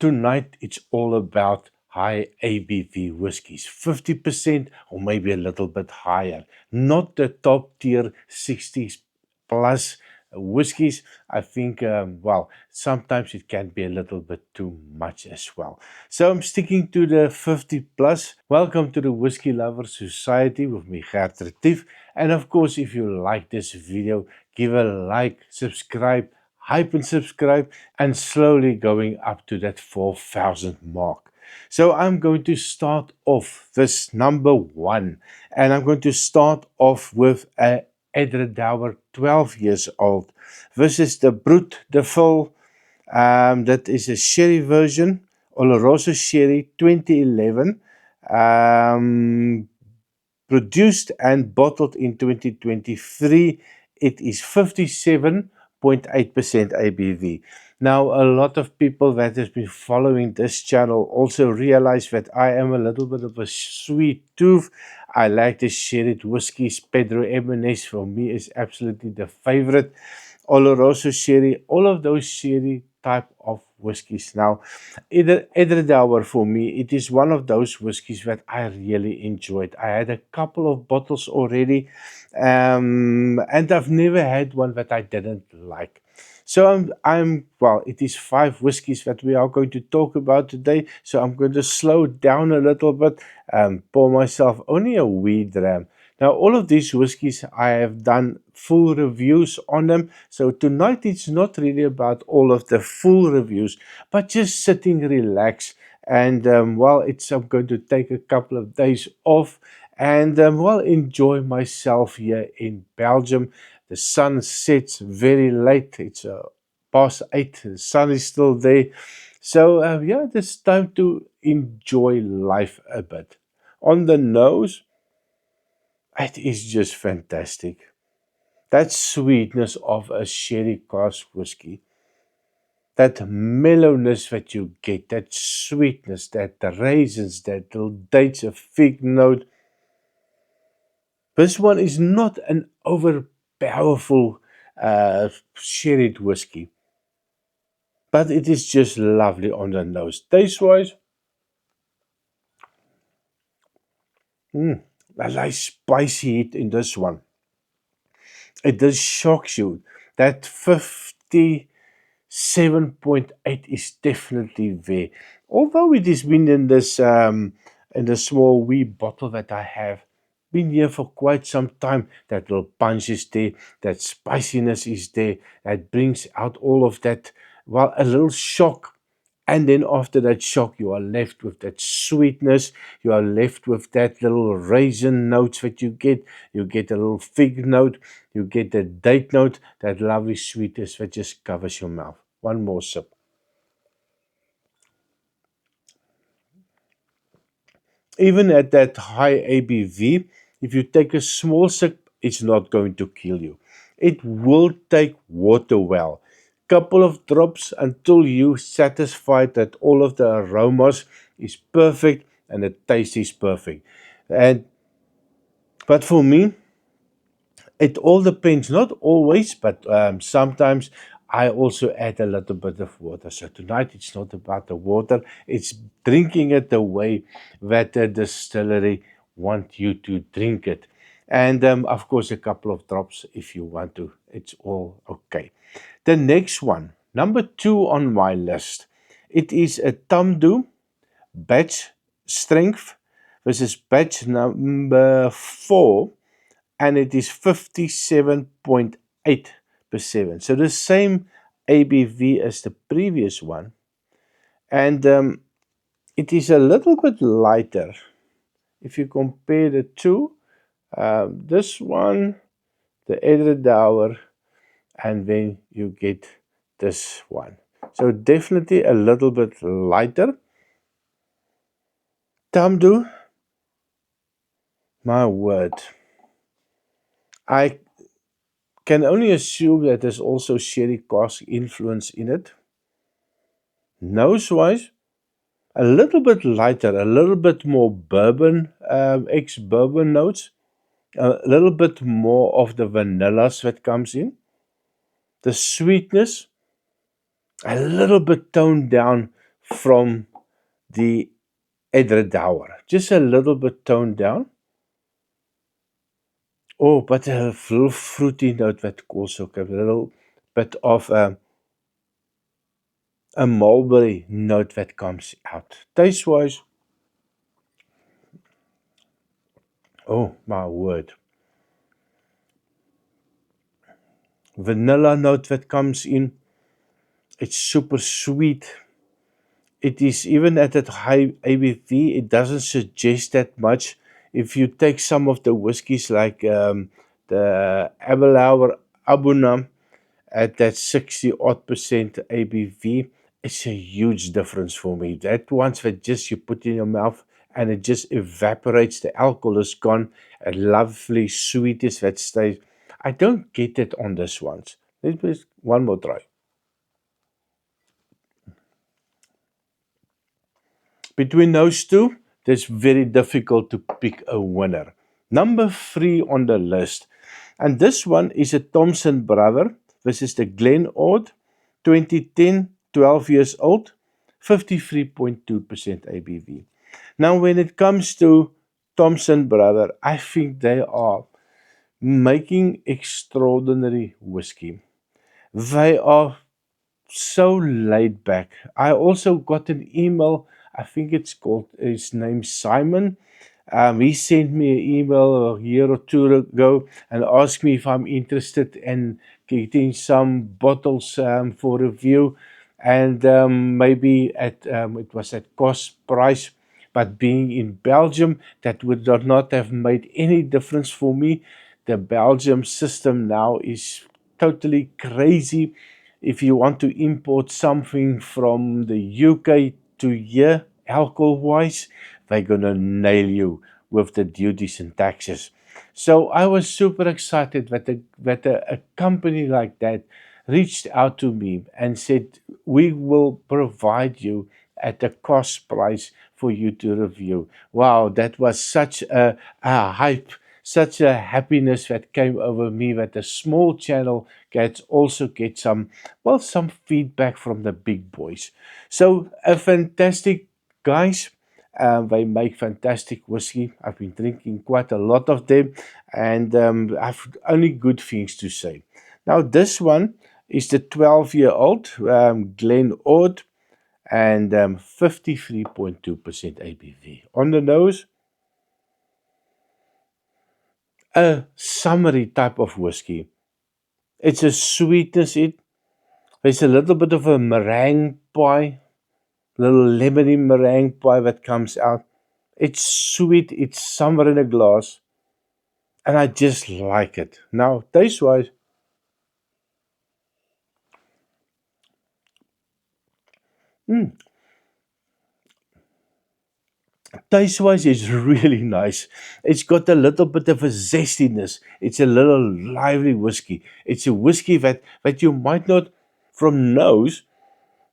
Tonight, it's all about high ABV whiskies, 50% or maybe a little bit higher. Not the top tier 60s plus whiskies. I think, well, sometimes it can be a little bit too much as well. So I'm sticking to the 50 plus. Welcome to the Whiskey Lovers Society with me, Gert Retief. And of course, if you like this video, give a like, subscribe, hype and subscribe, and slowly going up to that 4,000 mark. So I'm going to start off this number one, and I'm going to start off with a Edredauer 12 years old. This is the Brut de Vol. That is a sherry version, Oloroso Sherry 2011. Produced and bottled in 2023. It is 57.8% ABV. Now, a lot of people that has been following this channel also realize that I am a little bit of a sweet tooth. I like the sherry whiskeys. Pedro Ximénez for me is absolutely the favorite. Oloroso Sherry, all of those sherry type of whiskies. Now, Edredauer for me, it is one of those whiskies that I really enjoyed. I had a couple of bottles already, and I've never had one that I didn't like. So well, it is 5 whiskies that we are going to talk about today. So I'm going to slow down a little bit, pour myself only a wee dram. Now, all of these whiskies, I have done full reviews on them. So tonight, it's not really about all of the full reviews, but just sitting relaxed. And, well, I'm going to take a couple of days off and, well, enjoy myself here in Belgium. The sun sets very late. It's past 8. The sun is still there. So, yeah, it's time to enjoy life a bit. On the nose, it is just fantastic. That sweetness of a sherry cask whiskey, that mellowness that you get, that sweetness, that the raisins, that little dates, a fig note. This one is not an over powerful sherry whiskey, but it is just lovely on the nose. Taste-wise, a nice spicy heat in this one. It does shock you. That 57.8 is definitely there. Although it has been in the small wee bottle that I have, been here for quite some time. That little punch is there, that spiciness is there, that brings out all of that, well, a little shock. And then after that shock, you are left with that sweetness. You are left with that little raisin notes that you get. You get a little fig note. You get the date note, that lovely sweetness that just covers your mouth. One more sip. Even at that high ABV, if you take a small sip, it's not going to kill you. It will take water well. Couple of drops until you satisfied that all of the aromas is perfect and the taste is perfect. And but for me, it all depends, not always, but sometimes I also add a little bit of water. So tonight it's not about the water, it's drinking it the way that the distillery want you to drink it. And of course, a couple of drops if you want to. It's all okay. The next one, number 2 on my list, it is a Tamdhu batch strength. This is batch number 4, and it is 57.8%. So the same ABV as the previous one. And it is a little bit lighter. If you compare the two, this one, the Edredauer, and then you get this one. So definitely a little bit lighter. Tamdhu, my word. I can only assume that there's also sherry cask influence in it. Nose-wise, a little bit lighter, a little bit more bourbon, ex-bourbon notes, a little bit more of the vanillas that comes in. The sweetness, a little bit toned down from the Edredauer. Just a little bit toned down. Oh, but a little fruity note that also comes, a little bit of a mulberry note that comes out. Taste wise, oh my word. Vanilla note that comes in. It's super sweet. It is even at that high ABV, it doesn't suggest that much. If you take some of the whiskies like the Abelauer Abuna at that 60 odd percent ABV, it's a huge difference for me. That ones that just you put in your mouth and it just evaporates, the alcohol is gone, a lovely sweetness that stays. I don't get it on this ones. Let's do one more try. Between those two, it's very difficult to pick a winner. Number 3 on the list, and this one is a Thompson brother. This is the Glen Ord, 2010, 12 years old, 53.2% ABV. Now, when it comes to Thompson brother, I think they are making extraordinary whiskey. They are so laid back. I also got an email. I think it's called, his name Simon. He sent me an email a year or two ago and asked me if I'm interested in getting some bottles for review, and maybe at it was at cost price. But being in Belgium, that would not have made any difference for me. The Belgium system now is totally crazy. If you want to import something from the UK to here, alcohol-wise, they're gonna nail you with the duties and taxes. So I was super excited that a company like that reached out to me and said, we will provide you at a cost price for you to review. Wow, that was such a hype, such a happiness that came over me that a small channel gets also get some, well, some feedback from the big boys. So a fantastic guys. They make fantastic whiskey. I've been drinking quite a lot of them, and I've only good things to say. Now this one is the 12-year-old Glen Ord, and 53.2% ABV. On the nose, a summery type of whiskey. It's a sweetness. There's a little bit of a meringue pie, little lemony meringue pie that comes out. It's sweet. It's summer in a glass, and I just like it. Now, taste wise, taste wise, it's really nice. It's got a little bit of a zestiness. It's a little lively whiskey. It's a whiskey that you might not, from nose,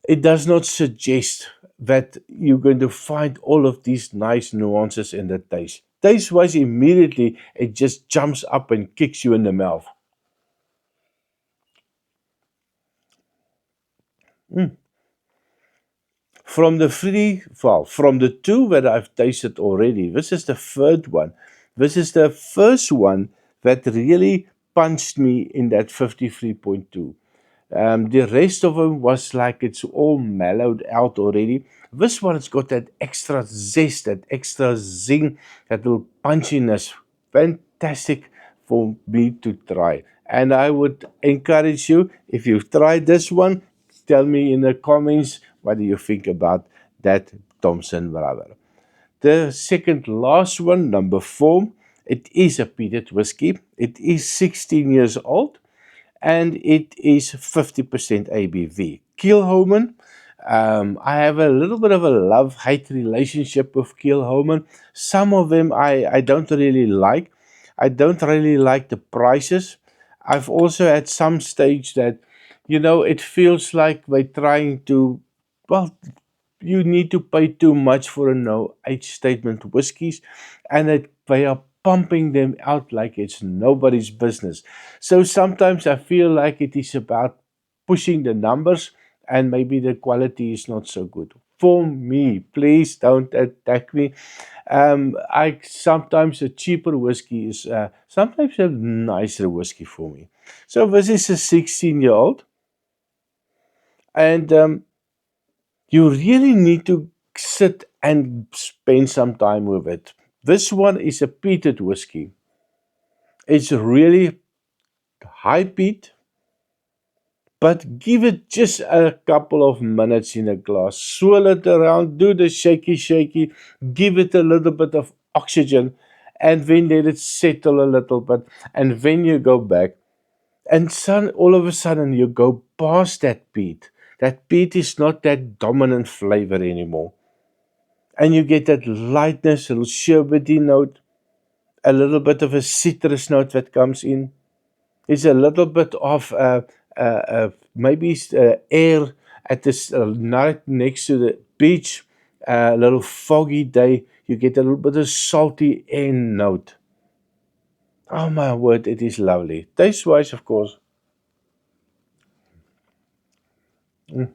it does not suggest that you're going to find all of these nice nuances in the taste. Taste wise, immediately it just jumps up and kicks you in the mouth. From the three, well, from the two that I've tasted already, this is the third one. This is the first one that really punched me in that 53.2. The rest of them was like it's all mellowed out already. This one has got that extra zest, that extra zing, that little punchiness. Fantastic for me to try. And I would encourage you, if you've tried this one, tell me in the comments what do you think about that Thompson brother. The second last one, number 4, it is a peated whiskey. It is 16 years old and it is 50% ABV. Kielhomen, I have a little bit of a love-hate relationship with Kielhomen. Some of them I don't really like. I don't really like the prices. I've also at some stage that, it feels like they're trying to, well, you need to pay too much for a no age statement whiskies, and they are pumping them out like it's nobody's business. So sometimes I feel like it is about pushing the numbers, and maybe the quality is not so good. for me. Please don't attack me. I sometimes a cheaper whiskey is sometimes a nicer whiskey for me. So this is a 16-year-old, and you really need to sit and spend some time with it. This one is a peated whiskey. It's really high peat, but give it just a couple of minutes in a glass. Swirl it around, do the shaky shaky, give it a little bit of oxygen, and then let it settle a little bit. And then you go back, and all of a sudden you go past that peat. That peat is not that dominant flavor anymore. And you get that lightness, a little sherbety note, a little bit of a citrus note that comes in. It's a little bit of maybe air at this night next to the beach, a little foggy day. You get a little bit of salty air note. Oh my word, it is lovely. Taste wise, of course. Mm.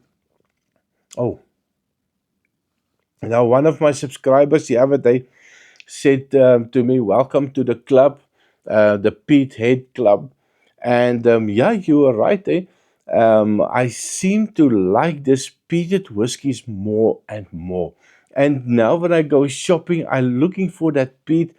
Oh, now one of my subscribers the other day said to me, "Welcome to the club, the Pete Head Club." And yeah, you are right. I seem to like this peated whiskies more and more. And now when I go shopping, I'm looking for that peat.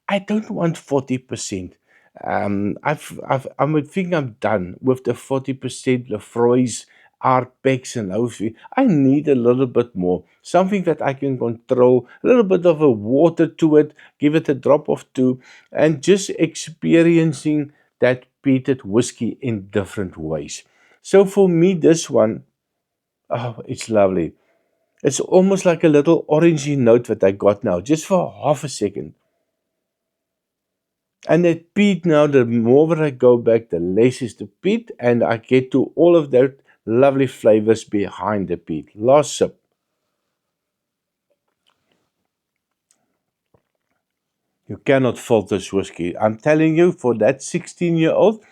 I don't want 40%. I think I'm done with the 40% Lefroy's, Arpex, and Hofi. I need a little bit more, something that I can control, a little bit of a water to it, give it a drop of two, and just experiencing that peated whiskey in different ways. So for me, this one, oh, it's lovely. It's almost like a little orangey note that I got now, just for half a second. And that peat now, the more that I go back, the less is the peat, and I get to all of that lovely flavors behind the peat. Last sip. You cannot fault this whiskey. I'm telling you, for that 16-year-old,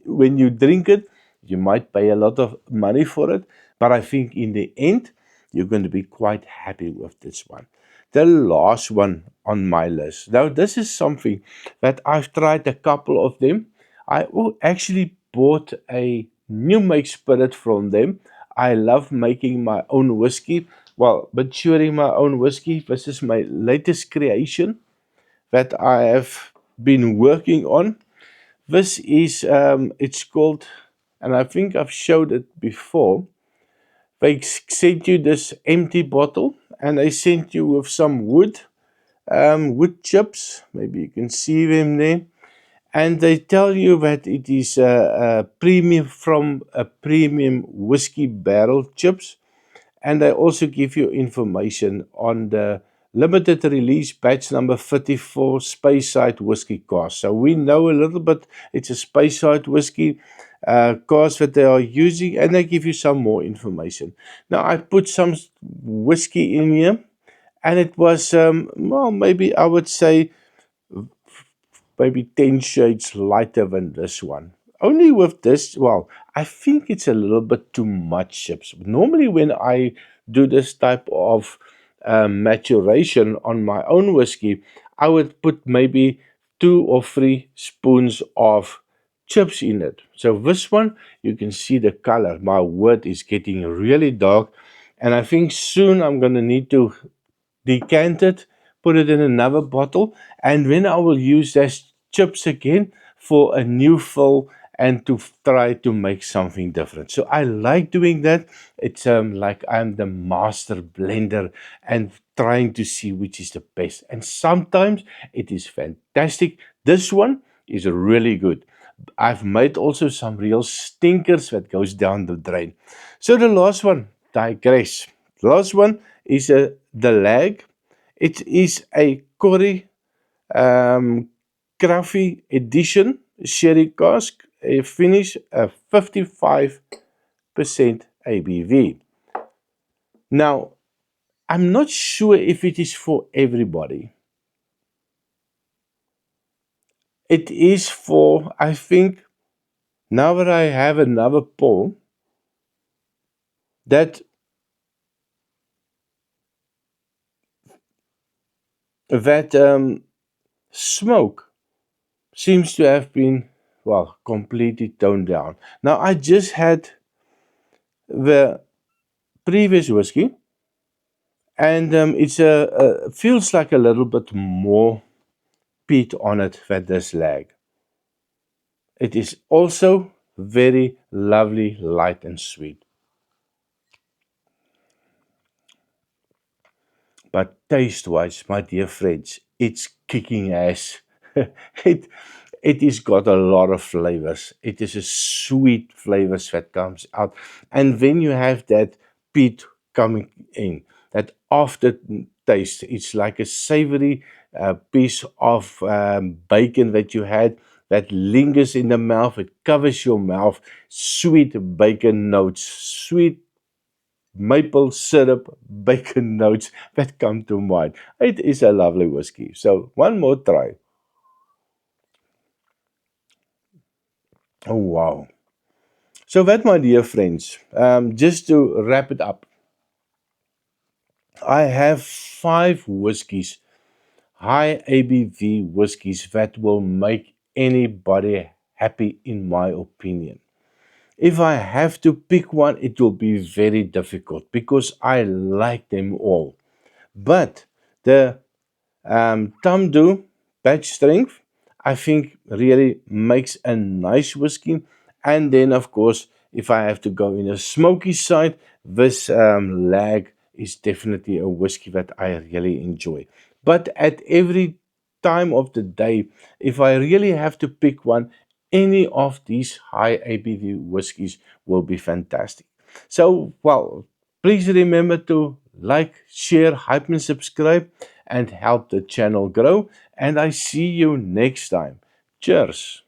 when you drink it, you might pay a lot of money for it, but I think in the end, you're going to be quite happy with this one. The last one on my list. Now, this is something that I've tried a couple of them. I actually bought a new make spirit from them. I love making my own whiskey. Well, maturing my own whiskey. This is my latest creation that I have been working on. This is it's called, and I think I've showed it before. They sent you this empty bottle, and they sent you with some wood chips. Maybe you can see them there. And they tell you that it is a premium from a premium whiskey barrel chips, and they also give you information on the limited release batch number 54 Speyside whiskey cask. So we know a little bit, it's a Speyside whiskey cask that they are using, and they give you some more information. Now I put some whiskey in here, and it was well, maybe I would say maybe 10 shades lighter than this one. Only with this, well, I think it's a little bit too much chips. Normally, when I do this type of maturation on my own whiskey, I would put maybe 2 or 3 spoons of chips in it. So this one, you can see the color. My word is getting really dark. And I think soon I'm going to need to decant it, put it in another bottle, and then I will use those chips again for a new fill and to try to make something different. So I like doing that. It's like I'm the master blender and trying to see which is the best. And sometimes it is fantastic. This one is really good. I've made also some real stinkers that goes down the drain. So the last one, digress. The last one is the lag. It is a Corey um, Craffy edition sherry cask, a finish a 55% ABV. Now, I'm not sure if it is for everybody. It is for, I think, now that I have another poll, that that smoke seems to have been, well, completely toned down. Now, I just had the previous whiskey, and it's feels like a little bit more peat on it than this lag. It is also very lovely, light and sweet. But taste-wise, my dear friends, it's kicking ass. it it has got a lot of flavors. It is a sweet flavors that comes out, and when you have that peat coming in, that aftertaste, it's like a savory piece of bacon that you had that lingers in the mouth. It covers your mouth. Sweet bacon notes, sweet maple syrup bacon notes that come to mind. It is a lovely whiskey. So one more try. Oh wow. So that, my dear friends, just to wrap it up, I have 5 whiskies, high ABV whiskies that will make anybody happy in my opinion. If I have to pick one, it will be very difficult because I like them all. But the Tamdu batch strength, I think, really makes a nice whiskey. And then, of course, if I have to go in a smoky side, this lag is definitely a whiskey that I really enjoy. But at every time of the day, if I really have to pick one, any of these high ABV whiskies will be fantastic. So, well, please remember to like, share, hype, and subscribe and help the channel grow. And I see you next time. Cheers.